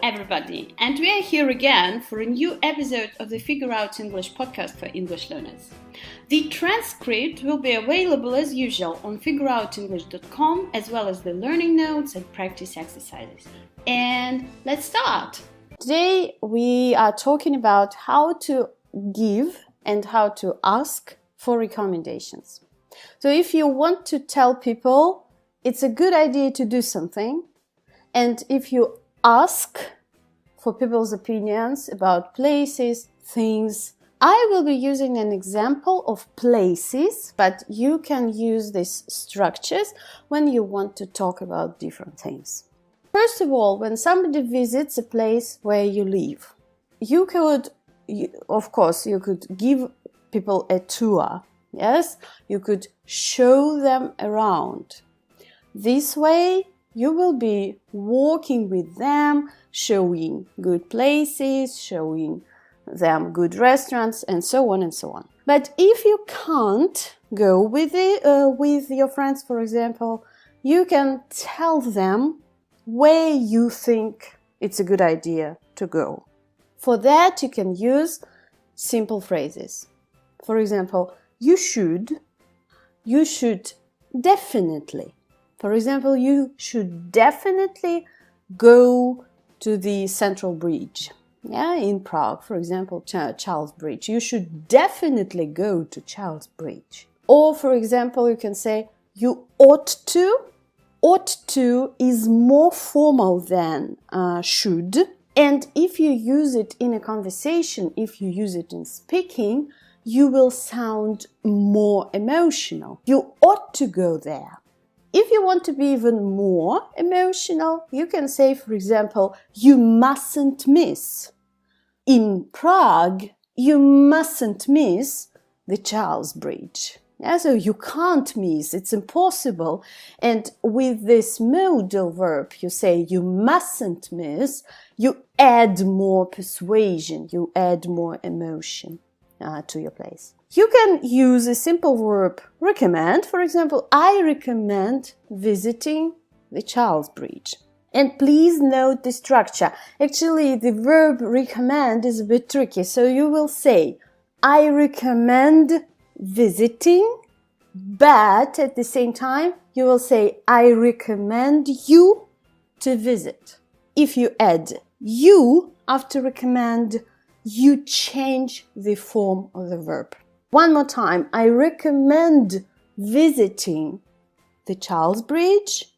everybody, and we are here again for a new episode of the Figure Out English podcast for English learners. The transcript will be available as usual on figureoutenglish.com, as well as the learning notes and practice exercises. And let's start! Today we are talking about how to give and how to ask for recommendations. So if you want to tell people it's a good idea to do something, and if you ask for people's opinions about places, things, I will be using an example of places, but you can use these structures when you want to talk about different things. First of all, when somebody visits a place where you live, you could give people a tour. Yes, you could show them around. This way, you will be walking with them, showing good places, showing them good restaurants, and so on and so on. But if you can't go with your friends, for example, you can tell them where you think it's a good idea to go. For that, you can use simple phrases. For example, you should definitely. For example, you should definitely go to the Central Bridge. In Prague, for example, Charles Bridge. You should definitely go to Charles Bridge. Or, for example, you can say, you ought to. Ought to is more formal than should. And if you use it in a conversation, if you use it in speaking, you will sound more emotional. You ought to go there. If you want to be even more emotional, you can say, for example, you mustn't miss. In Prague, you mustn't miss the Charles Bridge. So you can't miss, it's impossible. And with this modal verb, you say you mustn't miss, you add more persuasion, you add more emotion to your place. You can use a simple verb recommend. For example, I recommend visiting the Charles Bridge. And please note the structure. Actually, the verb recommend is a bit tricky. So you will say, I recommend visiting, but at the same time, you will say, I recommend you to visit. If you add you after recommend, you change the form of the verb. One more time, I recommend visiting the Charles Bridge,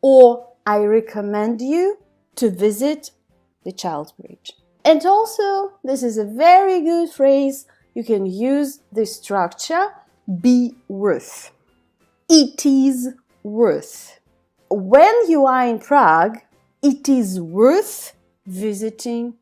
or I recommend you to visit the Charles Bridge. And also, this is a very good phrase. You can use the structure be worth. It is worth. When you are in Prague, it is worth visiting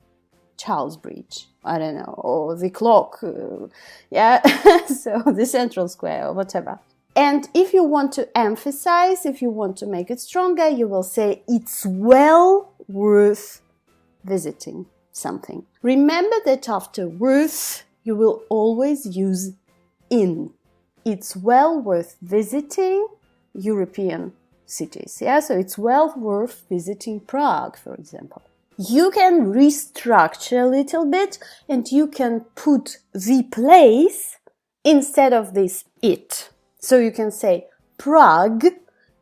Charles Bridge. I don't know, or the clock, so the Central Square or whatever. And if you want to emphasize, if you want to make it stronger, you will say it's well worth visiting something. Remember that after worth, you will always use in. It's well worth visiting European cities. So it's well worth visiting Prague, for example. You can restructure a little bit and you can put the place instead of this it. So you can say Prague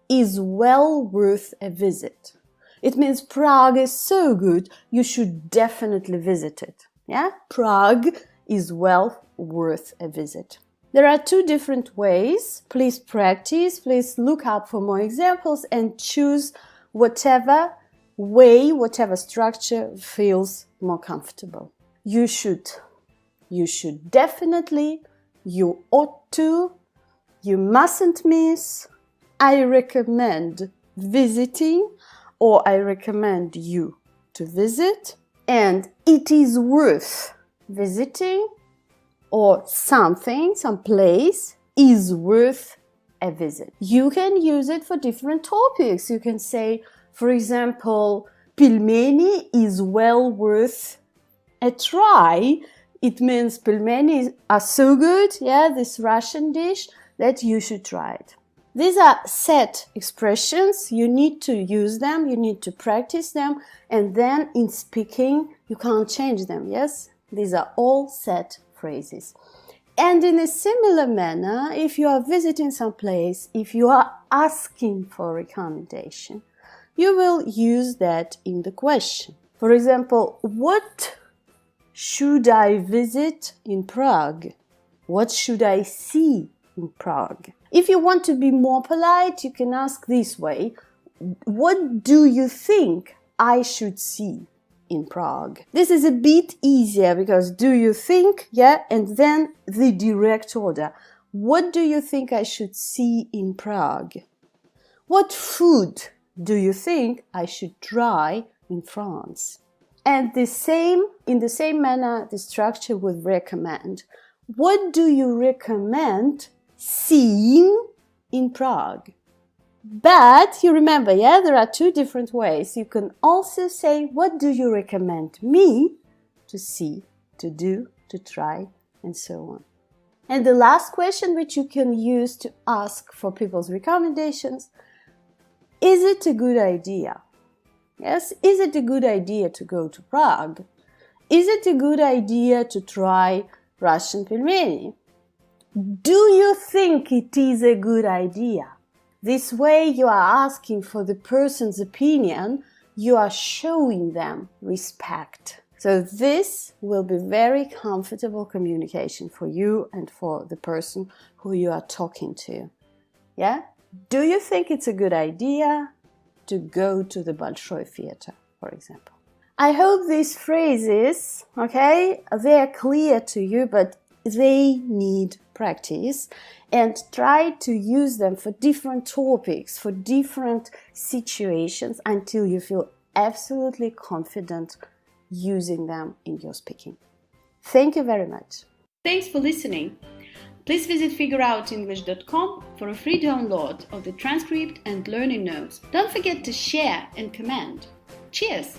is well worth a visit. It means Prague is so good, you should definitely visit it. Prague is well worth a visit. There are two different ways. Please practice, please look up for more examples and choose whatever way, whatever structure feels more comfortable. You should definitely, you ought to, you mustn't miss, I recommend visiting, or I recommend you to visit, and it is worth visiting, or something, some place is worth a visit. You can use it for different topics. You can say, for example, pelmeni is well worth a try. It means pelmeni are so good, this Russian dish, that you should try it. These are set expressions. You need to use them, you need to practice them, and then in speaking, you can't change them, yes? These are all set phrases. And in a similar manner, if you are visiting some place, if you are asking for a recommendation, you will use that in the question. For example, what should I visit in Prague? What should I see in Prague? If you want to be more polite, you can ask this way: what do you think I should see in Prague? This is a bit easier because do you think, yeah, and then the direct order. What do you think I should see in Prague? What food do you think I should try in France? And in the same manner, the structure would recommend. What do you recommend seeing in Prague? But you remember, yeah, there are two different ways. You can also say, what do you recommend me to see, to do, to try, and so on. And the last question which you can use to ask for people's recommendations: is it a good idea? Yes, is it a good idea to go to Prague? Is it a good idea to try Russian pelmeni? Do you think it is a good idea? This way you are asking for the person's opinion, you are showing them respect. So this will be very comfortable communication for you and for the person who you are talking to. Yeah? Do you think it's a good idea to go to the Bolshoi Theater, for example? I hope these phrases, okay, they are clear to you, but they need practice, and try to use them for different topics, for different situations until you feel absolutely confident using them in your speaking. Thank you very much. Thanks for listening. Please visit figureoutenglish.com for a free download of the transcript and learning notes. Don't forget to share and comment. Cheers!